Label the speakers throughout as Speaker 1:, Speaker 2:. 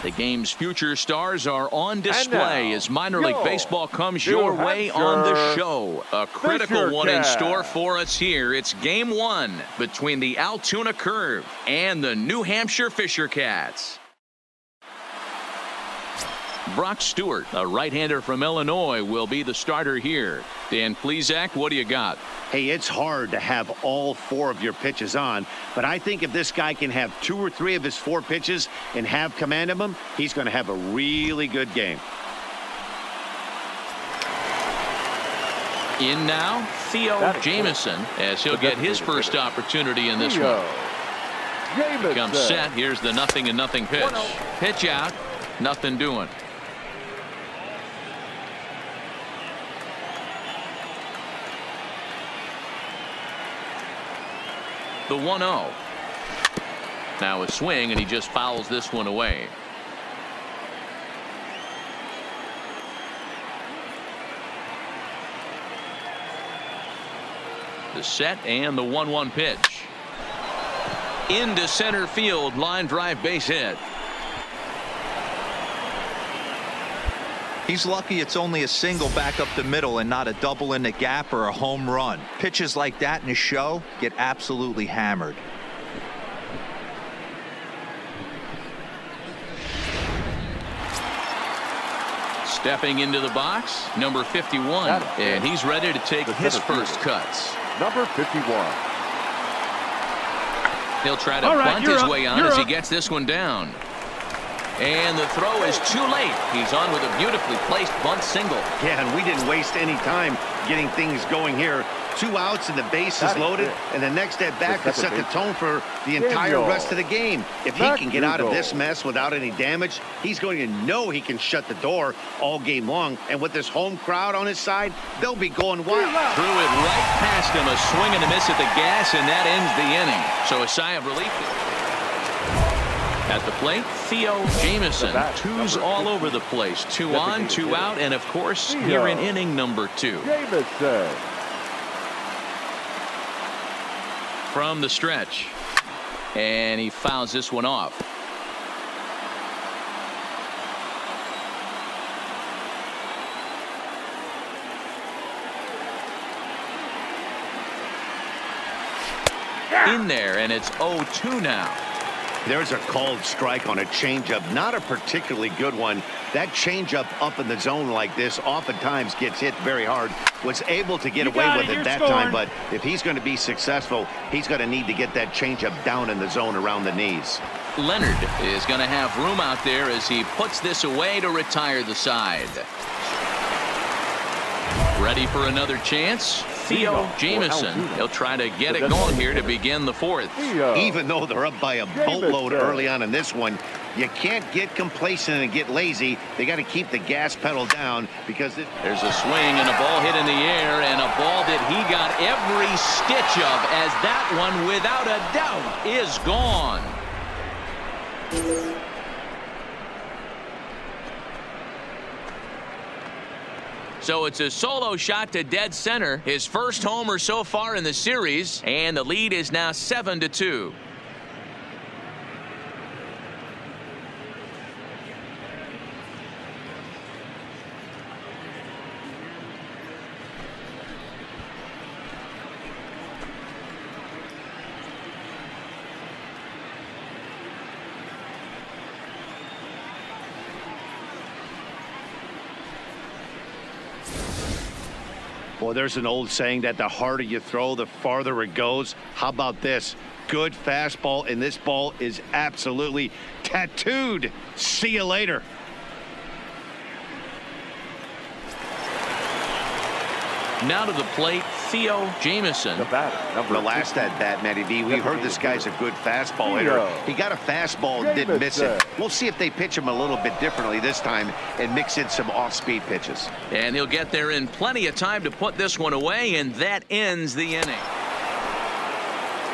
Speaker 1: The game's future stars are on display as minor league baseball comes your way on the show. A critical one in store for us here. It's game one between the Altoona Curve and the New Hampshire Fisher Cats. Brock Stewart, a right-hander from Illinois, will be the starter here. Dan Plesac, what do you got?
Speaker 2: Hey, it's hard to have all 4 of your pitches on, but I think if this guy can have 2 or 3 of his 4 pitches and have command of them, he's going to have a really good game.
Speaker 1: In now, Theo Jamieson, as he'll get his first opportunity in this one. Comes set. Here's the 0-0 pitch. Pitch out. Nothing doing. The 1-0. Now a swing, and he just fouls this one away. The set and the 1-1 pitch. Into center field, line drive, base hit.
Speaker 3: He's lucky it's only a single back up the middle and not a double in the gap or a home run. Pitches like that in a show get absolutely hammered.
Speaker 1: Stepping into the box, number 51, and he's ready to take his first cuts.
Speaker 4: Number 51.
Speaker 1: He'll try to bunt his way on as he gets this one down. And the throw is too late. He's on with a beautifully placed bunt single.
Speaker 2: Yeah, and we didn't waste any time getting things going here. 2 outs and the base is loaded, and the next at bat could set the tone for the entire rest of the game. If he can get out of this mess without any damage, he's going to know he can shut the door all game long. And with this home crowd on his side, they'll be going wild.
Speaker 1: Threw it right past him, a swing and a miss at the gas, and that ends the inning. So a sigh of relief. At the plate, Theo Jamieson. 2s all over the place. 2 on, 2 out, and of course, here in inning number 2. From the stretch. And he fouls this one off. In there, and it's 0-2 now.
Speaker 2: There's a called strike on a changeup, not a particularly good one. That changeup up in the zone like this oftentimes gets hit very hard. Was able to get away with it that time, but if he's going to be successful, he's going to need to get that changeup down in the zone around the knees.
Speaker 1: Leonard is going to have room out there as he puts this away to retire the side. Ready for another chance? Theo Jamieson. He'll try to get it going here to begin the 4th.
Speaker 2: Even though they're up by a boatload early on in this one, you can't get complacent and get lazy. They got to keep the gas pedal down because
Speaker 1: there's a swing and a ball hit in the air, and a ball that he got every stitch of, as that one without a doubt is gone. So it's a solo shot to dead center, his first homer so far in the series, and the lead is now 7-2.
Speaker 2: Well, there's an old saying that the harder you throw, the farther it goes. How about this? Good fastball, and this ball is absolutely tattooed. See you later.
Speaker 1: Now to the plate, Theo Jamieson.
Speaker 2: The last at bat, Matty B, we heard this guy's a good fastball hitter. He got a fastball and didn't miss it. We'll see if they pitch him a little bit differently this time and mix in some off-speed pitches.
Speaker 1: And he'll get there in plenty of time to put this one away, and that ends the inning.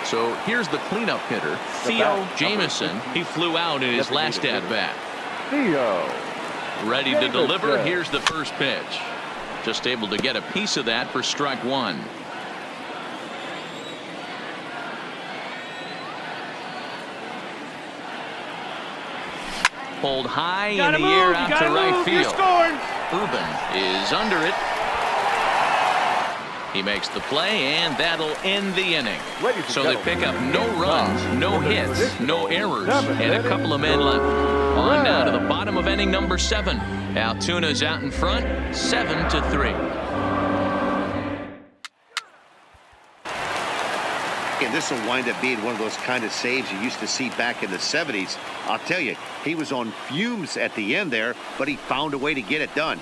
Speaker 1: So here's the cleanup hitter, Theo Jamieson. He flew out in his last at bat. Ready to deliver. Here's the first pitch. Just able to get a piece of that for strike 1. Pulled high in the air out to right field. Urban is under it. He makes the play, and that'll end the inning. So they pick up no runs, no hits, no errors, and a couple of men left. On down to the bottom of inning number 7. Altuna's out in front, 7-3.
Speaker 2: And this will wind up being one of those kind of saves you used to see back in the 70s. I'll tell you, he was on fumes at the end there, but he found a way to get it done.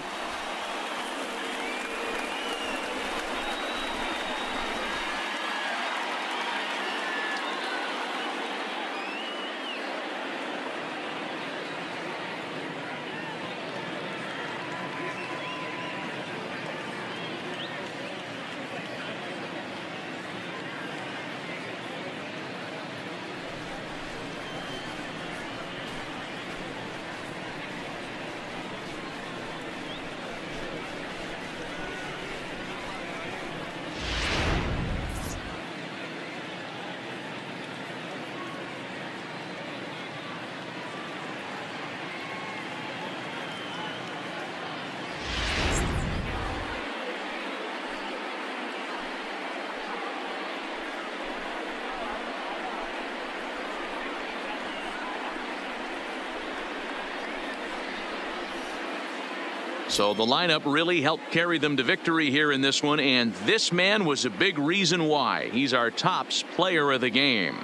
Speaker 1: So the lineup really helped carry them to victory here in this one, and this man was a big reason why. He's our tops player of the game.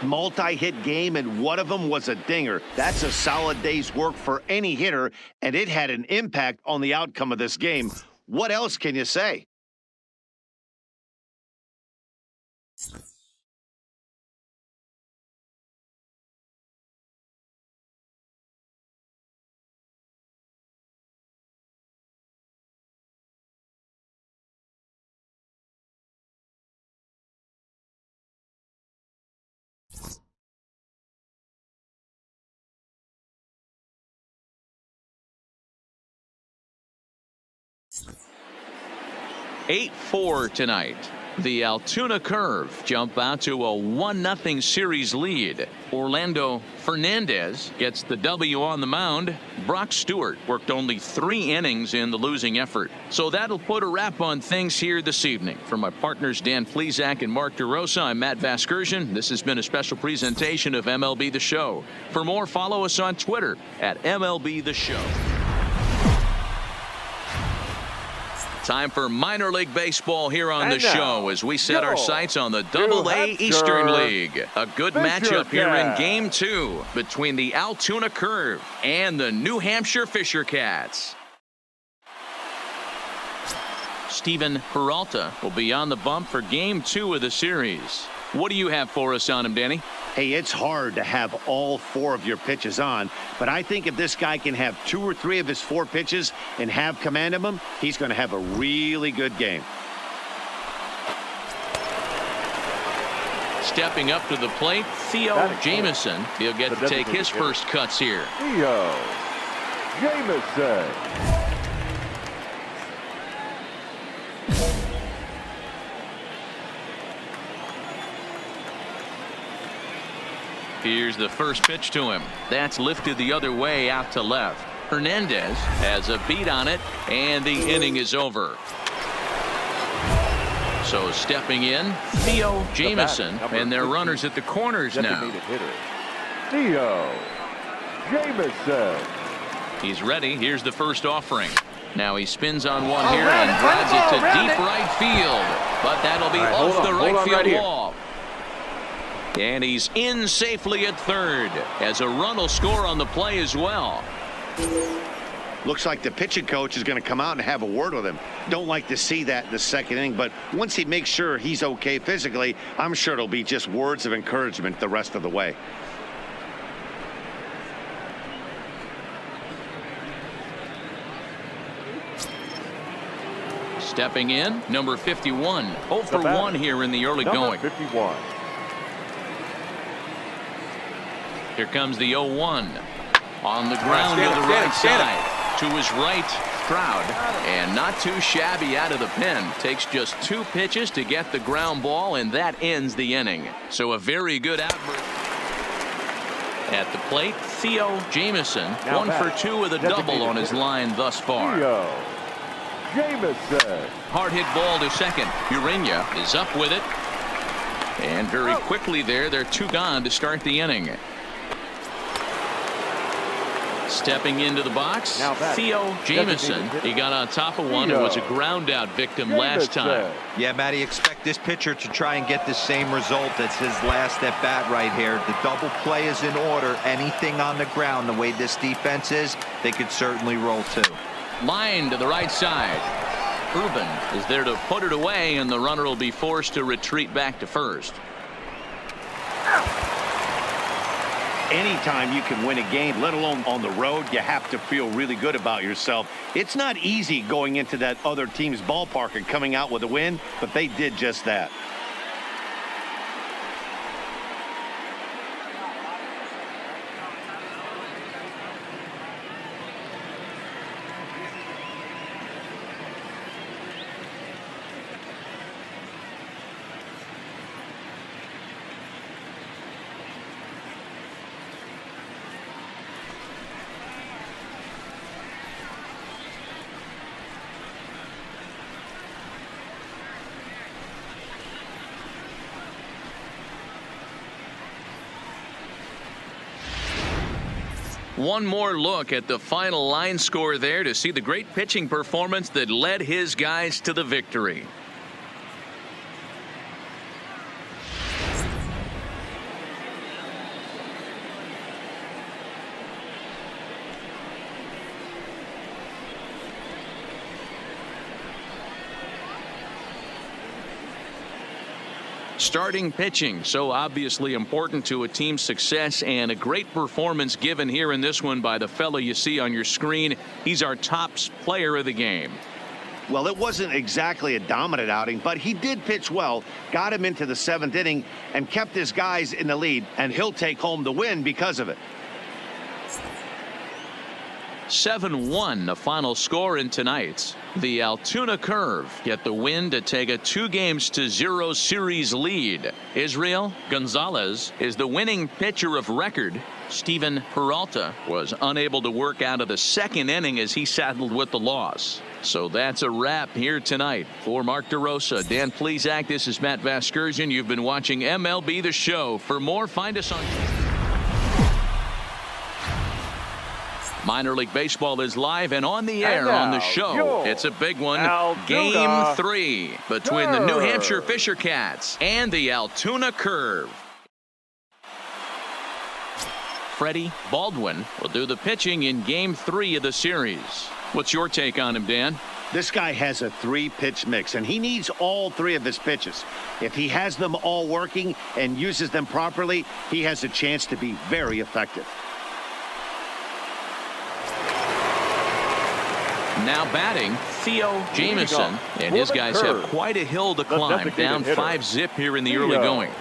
Speaker 2: Multi-hit game, and one of them was a dinger. That's a solid day's work for any hitter, and it had an impact on the outcome of this game. What else can you say?
Speaker 1: Eight 8-4 tonight. The Altoona Curve jump out to a 1-0 series lead. Orlando Fernandez gets the W on the mound. Brock Stewart worked only 3 innings in the losing effort. So that'll put a wrap on things here this evening. For my partners Dan Plesac and Mark DeRosa, I'm Matt Vasgersian. This has been a special presentation of MLB The Show. For more, follow us on Twitter at MLB The Show. Time for minor league baseball here on the show as we set our sights on the Double-A Eastern League. A good matchup here in Game 2 between the Altoona Curve and the New Hampshire Fisher Cats. Steven Peralta will be on the bump for Game 2 of the series. What do you have for us on him, Danny?
Speaker 2: Hey, it's hard to have all 4 of your pitches on, but I think if this guy can have 2 or 3 of his 4 pitches and have command of them, he's going to have a really good game.
Speaker 1: Stepping up to the plate, Theo Jamieson. He'll get to take his first cuts here.
Speaker 4: Theo Jamieson.
Speaker 1: Here's the first pitch to him. That's lifted the other way out to left. Hernandez has a beat on it, and the inning is over. So stepping in, Theo Jamieson, and their runners at the corners now.
Speaker 4: Theo Jamieson.
Speaker 1: He's ready. Here's the first offering. Now he spins on one here and drives it to deep right field. But that'll be off the right field wall. And he's in safely at third as a run will score on the play as well.
Speaker 2: Looks like the pitching coach is going to come out and have a word with him. Don't like to see that in the second inning, but once he makes sure he's okay physically, I'm sure it'll be just words of encouragement the rest of the way.
Speaker 1: Stepping in, number 51. 0 for 1 here in the early going.
Speaker 4: 51.
Speaker 1: Here comes the 0-1. On the ground to the right side. To his right, Stroud. And not too shabby out of the pen. Takes just 2 pitches to get the ground ball, and that ends the inning. So a very good outburst. At the plate, Theo Jamieson,
Speaker 4: Now
Speaker 1: 1 for 2 with a double on his line thus far.
Speaker 4: Theo Jamieson.
Speaker 1: Hard hit ball to second. Urena is up with it. And very quickly there, they're 2 gone to start the inning. Stepping into the box, Theo Jamieson. He got on top of one and was a ground out victim last time.
Speaker 3: Yeah, Matty, expect this pitcher to try and get the same result as his last at bat right here. The double play is in order. Anything on the ground, the way this defense is, they could certainly roll too.
Speaker 1: Line to the right side. Urban is there to put it away, and the runner will be forced to retreat back to first.
Speaker 2: Anytime you can win a game, let alone on the road, you have to feel really good about yourself. It's not easy going into that other team's ballpark and coming out with a win, but they did just that.
Speaker 1: One more look at the final line score there to see the great pitching performance that led his guys to the victory. Starting pitching, so obviously important to a team's success, and a great performance given here in this one by the fellow you see on your screen. He's our top player of the game.
Speaker 2: Well, it wasn't exactly a dominant outing, but he did pitch well, got him into the 7th inning, and kept his guys in the lead, and he'll take home the win because of it.
Speaker 1: 7-1 the final score in tonight's. The Altoona Curve get the win to take a 2-0 series lead. Israel Gonzalez is the winning pitcher of record. Steven Peralta was unable to work out of the 2nd inning as he saddled with the loss. So that's a wrap here tonight. For Mark DeRosa, Dan Plesac, this is Matt Vasgersian. You've been watching MLB The Show. For more, find us on Minor League Baseball is live and on the air on the show. It's a big one. Game 3 between the New Hampshire Fisher Cats and the Altoona Curve. Freddie Baldwin will do the pitching in Game 3 of the series. What's your take on him, Dan?
Speaker 2: This guy has a 3-pitch mix, and he needs all 3 of his pitches. If he has them all working and uses them properly, he has a chance to be very effective.
Speaker 1: Now batting, Theo Jamieson, and his guys have quite a hill to climb, down 5-0 here in the early going.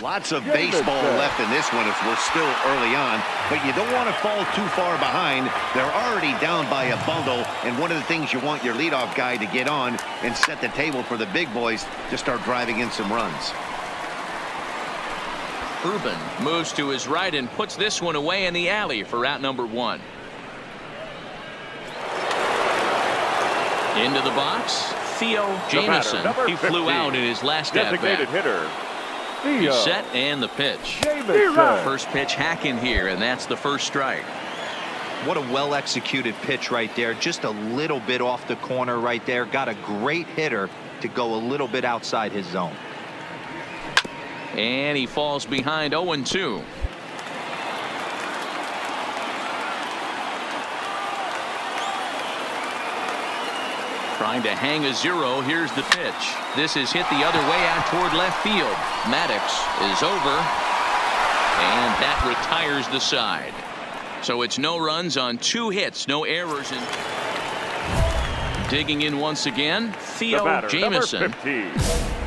Speaker 2: Lots of baseball left in this one as we're still early on, but you don't want to fall too far behind. They're already down by a bundle, and one of the things you want your leadoff guy to get on and set the table for the big boys to start driving in some runs.
Speaker 1: Urban moves to his right and puts this one away in the alley for out number 1. Into the box, Theo Jamieson. He flew out in his last at-bat. He's set and the pitch. First pitch hack in here, and that's the first strike.
Speaker 3: What a well-executed pitch right there. Just a little bit off the corner right there. Got a great hitter to go a little bit outside his zone.
Speaker 1: And he falls behind 0-2. Trying to hang a 0. Here's the pitch. This is hit the other way out toward left field. Maddox is over, and that retires the side. So it's no runs on 2 hits, no errors. Digging in once again, Theo Jamieson.
Speaker 4: Number 15,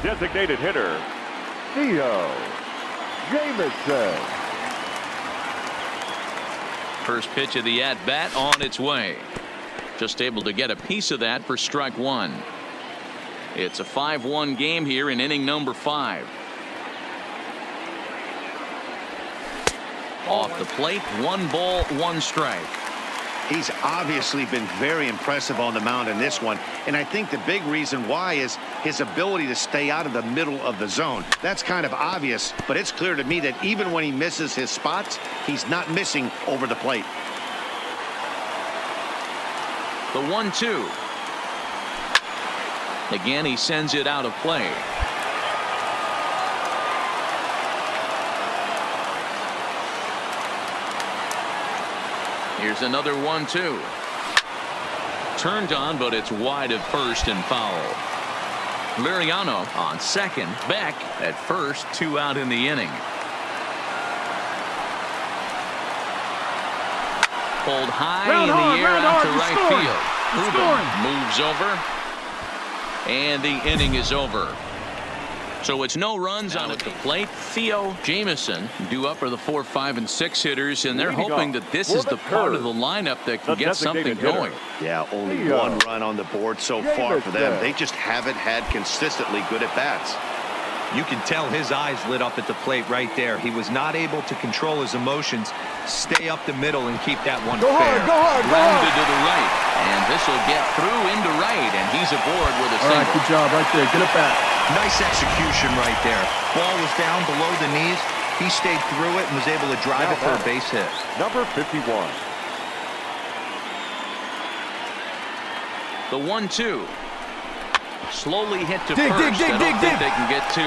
Speaker 4: designated hitter, Theo Jamieson.
Speaker 1: First pitch of the at-bat on its way. Just able to get a piece of that for strike 1. It's a 5-1 game here in inning number 5. Off the plate, 1 ball, 1 strike.
Speaker 2: He's obviously been very impressive on the mound in this one, and I think the big reason why is his ability to stay out of the middle of the zone. That's kind of obvious, but it's clear to me that even when he misses his spots, he's not missing over the plate.
Speaker 1: The 1-2. Again, he sends it out of play. Here's another 1-2. Turned on, but it's wide at first and foul. Liriano on second. Beck at first. 2 out in the inning. Pulled high in the air out to right field. Ruben moves over. And the inning is over. So it's no runs on at the plate. Theo Jamison due up for the 4, 5, and 6 hitters, and they're hoping that this is the part of the lineup that can get something going.
Speaker 2: Yeah, only 1 run on the board so far for them. They just haven't had consistently good at-bats.
Speaker 3: You can tell his eyes lit up at the plate right there. He was not able to control his emotions, stay up the middle, and keep that one fair.
Speaker 1: Grounded to the right, and this will get through into right, and he's aboard with a single.
Speaker 5: All right, good job right there. Get it back.
Speaker 3: Nice execution right there. Ball was down below the knees. He stayed through it and was able to drive it for a base hit.
Speaker 4: Number 51.
Speaker 1: The 1-2. Slowly hit to first. I don't think they can get 2.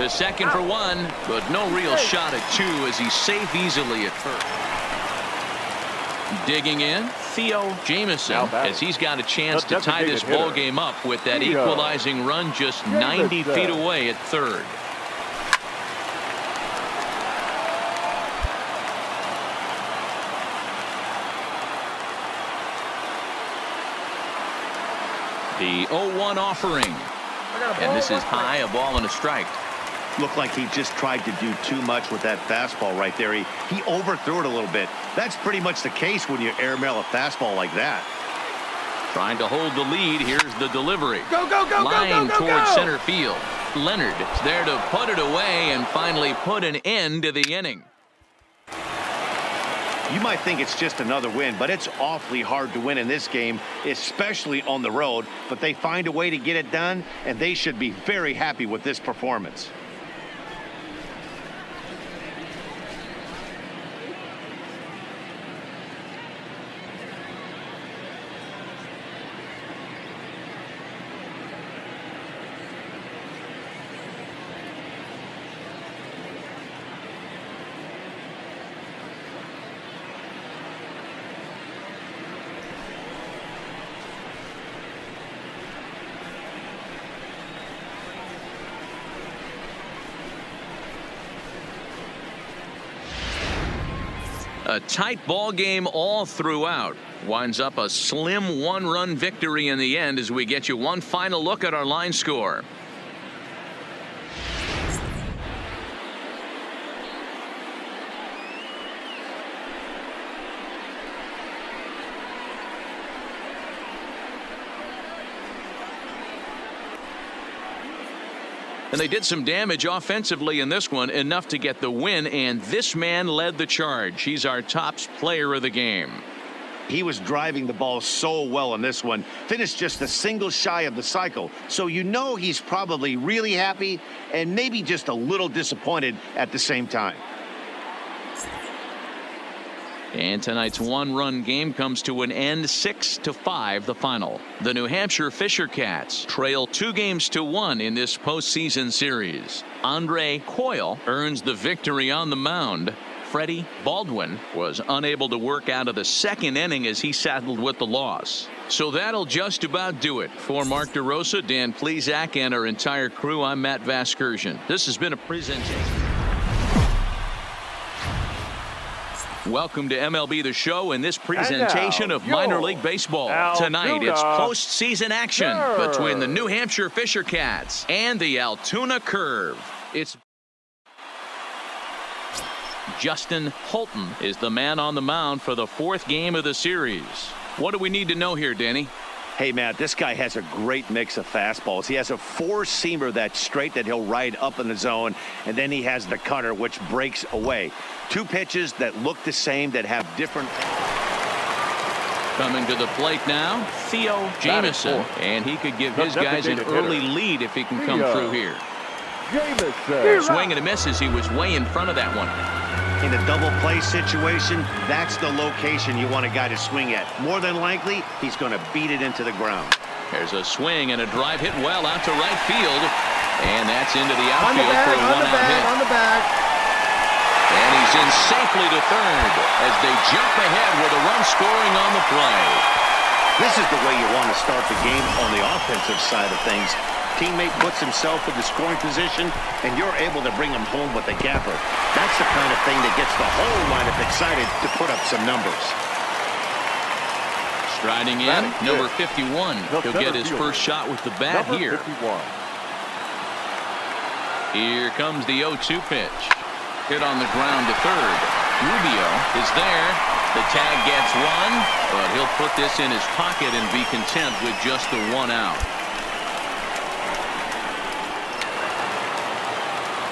Speaker 1: To second for 1, but no real shot at 2 as he's safe easily at first. Digging in, Theo Jamison, as he's got a chance to tie this ball game up with that equalizing run just 90 feet away at third. The 0-1 offering. And this is high, a ball and a strike.
Speaker 2: Looked like he just tried to do too much with that fastball right there. He overthrew it a little bit. That's pretty much the case when you airmail a fastball like that.
Speaker 1: Trying to hold the lead. Here's the delivery.
Speaker 5: Go, go, go,
Speaker 1: Line
Speaker 5: go, go, go,
Speaker 1: towards
Speaker 5: go.
Speaker 1: center field. Leonard is there to put it away and finally put an end to the inning.
Speaker 2: You might think it's just another win, but it's awfully hard to win in this game, especially on the road. But they find a way to get it done, and they should be very happy with this performance.
Speaker 1: A tight ball game all throughout. Winds up a slim 1-run victory in the end as we get you one final look at our line score. And they did some damage offensively in this one, enough to get the win, and this man led the charge. He's our top player of the game.
Speaker 2: He was driving the ball so well in this one. Finished just a single shy of the cycle. So you know he's probably really happy and maybe just a little disappointed at the same time.
Speaker 1: And tonight's 1-run game comes to an end, 6-5 the final. The New Hampshire Fisher Cats trail 2-1 in this postseason series. Andre Coyle earns the victory on the mound. Freddie Baldwin was unable to work out of the second inning as he saddled with the loss. So that'll just about do it. For Mark DeRosa, Dan Plesac, and our entire crew, I'm Matt Vasgersian. This has been a presentation. Welcome to MLB The Show in this presentation of minor league baseball. Tonight it's postseason action between the New Hampshire Fisher Cats and the Altoona Curve. It's Justin Holton is the man on the mound for the 4th game of the series. What do we need to know here, Danny?
Speaker 2: Hey, Matt, this guy has a great mix of fastballs. He has a four-seamer that's straight that he'll ride up in the zone, and then he has the cutter, which breaks away. Two pitches that look the same, that have different...
Speaker 1: Coming to the plate now, Theo Jamison, and he could give his guys an early lead if he can come through here. Swing and a miss as he was way in front of that one.
Speaker 2: In a double play situation, that's the location you want a guy to swing at. More than likely, he's going to beat it into the ground.
Speaker 1: There's a swing and a drive hit well out to right field. And that's into the outfield for a one-out hit.
Speaker 6: On the back.
Speaker 1: And he's in safely to third as they jump ahead with a run scoring on the play.
Speaker 2: This is the way you want to start the game on the offensive side of things. Teammate puts himself in the scoring position, and you're able to bring him home with a gapper. That's the kind of thing that gets the whole lineup excited to put up some numbers.
Speaker 1: Striding in, number 51. He'll get his first shot with the bat here. Here comes the 0-2 pitch. Hit on the ground to third. Rubio is there. The tag gets one, but he'll put this in his pocket and be content with just the one out.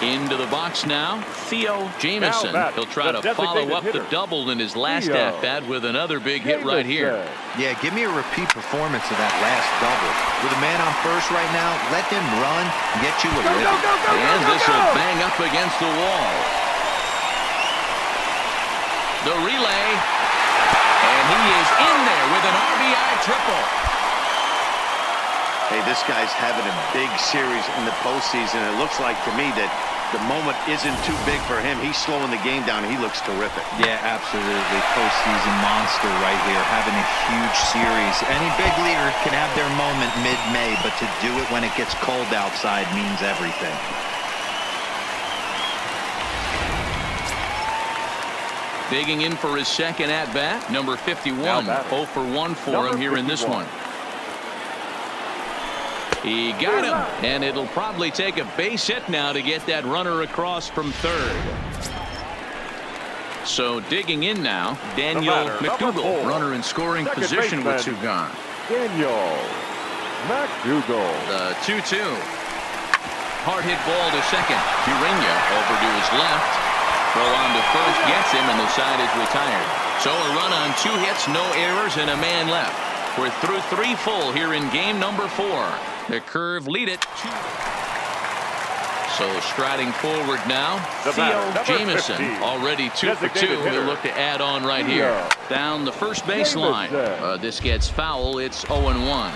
Speaker 1: Into the box now, Theo Jamison. He'll try to follow up the double in his last at-bat with another big hit right here.
Speaker 3: Yeah, give me a repeat performance of that last double. With a man on first right now, let him run and get you a rip.
Speaker 1: And this will bang up against the wall. The relay. And he is in there with an RBI triple.
Speaker 2: Hey, this guy's having a big series in the postseason. It looks like to me that the moment isn't too big for him. He's slowing the game down. He looks terrific.
Speaker 3: Yeah, absolutely. Postseason monster right here, having a huge series. Any big leaguer can have their moment mid-May, but to do it when it gets cold outside means everything.
Speaker 1: Digging in for his second at-bat, number 51. 0 for 1 for him here in this one. He got him, and it'll probably take a base hit now to get that runner across from third. So digging in now, Daniel McDougal, runner in scoring position with two gone.
Speaker 4: Daniel McDougal.
Speaker 1: The 2-2. Hard hit ball to second. Urena over to his left. Throw on to first gets him, and the side is retired. So a run on 2 hits, no errors, and a man left. We're through 3 full here in game number 4. The curve lead it. So striding forward now, Theo Jamison, already 2 for 2. He'll look to add on right here. Down the first baseline. This gets foul. It's 0-1.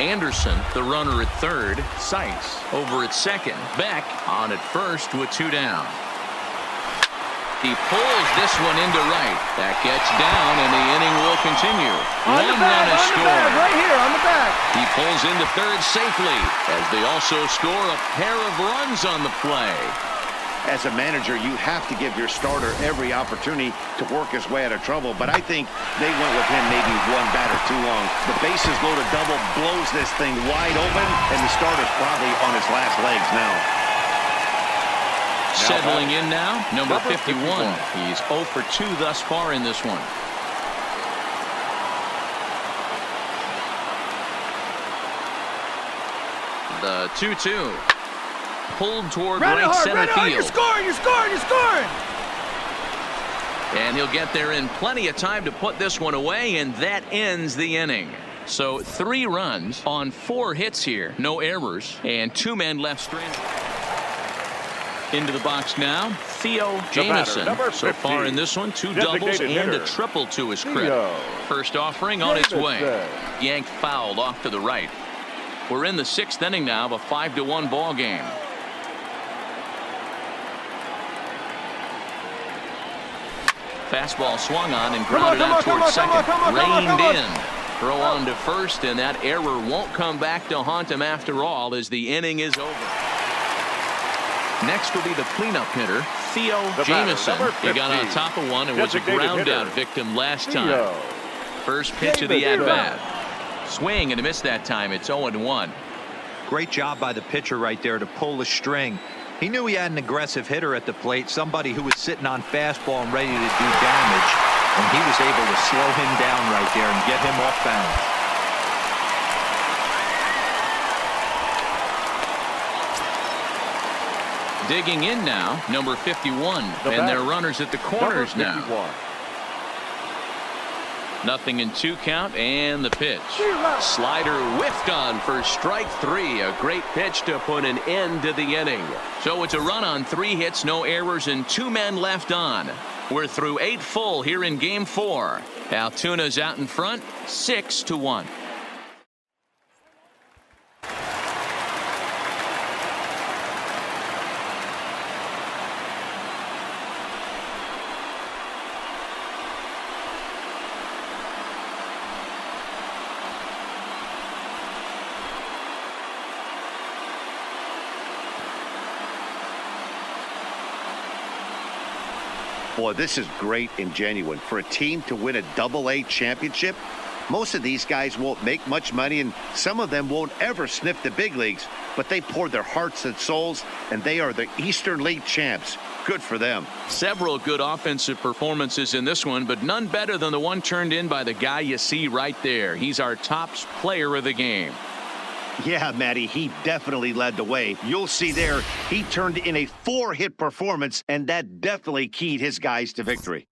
Speaker 1: Anderson, the runner at third. Seitz over at second. Beck on at first with 2 down. He pulls this one into right. That gets down, and the inning will continue. One run is scored.
Speaker 6: Right here on the back.
Speaker 1: He pulls into third safely as they also score a pair of runs on the play.
Speaker 2: As a manager, you have to give your starter every opportunity to work his way out of trouble, but I think they went with him maybe one batter too long. The bases loaded double blows this thing wide open, and the starter's probably on his last legs now.
Speaker 1: Settling in now, number 51. He's 0 for 2 thus far in this one. The 2-2. Pulled toward right center field.
Speaker 6: You're scoring, you're scoring, you're scoring!
Speaker 1: And he'll get there in plenty of time to put this one away, and that ends the inning. So 3 runs on 4 hits here. No errors, and 2 men left stranded. Into the box now, Theo Jamison. So far in this one, 2 doubles and a triple to his credit. First offering on its way. Yanked fouled off to the right. We're in the 6th inning now of a 5-1 ball game. Fastball swung on and grounded out towards second. Reined in. Throw on to first, and that error won't come back to haunt him after all as the inning is over. Next will be the cleanup hitter, Theo Jamison. He got on top of one and was a ground-out victim last time. First pitch of the at-bat. Swing and a miss that time. It's 0-1.
Speaker 3: Great job by the pitcher right there to pull the string. He knew he had an aggressive hitter at the plate, somebody who was sitting on fastball and ready to do damage, and he was able to slow him down right there and get him off balance.
Speaker 1: Digging in now, number 51. And their runners at the corners now. Nothing in 2 count, and the pitch.
Speaker 7: Slider whiffed on for strike 3. A great pitch to put an end to the inning.
Speaker 1: So it's a run on 3 hits, no errors, and 2 men left on. We're through 8 full here in Game 4. Altuna's out in front, 6-1.
Speaker 2: Boy, this is great and genuine. For a team to win a Double-A championship, most of these guys won't make much money, and some of them won't ever sniff the big leagues, but they poured their hearts and souls, and they are the Eastern League champs. Good for them.
Speaker 1: Several good offensive performances in this one, but none better than the one turned in by the guy you see right there. He's our top player of the game.
Speaker 2: Yeah, Matty, he definitely led the way. You'll see there, he turned in a 4-hit performance, and that definitely keyed his guys to victory.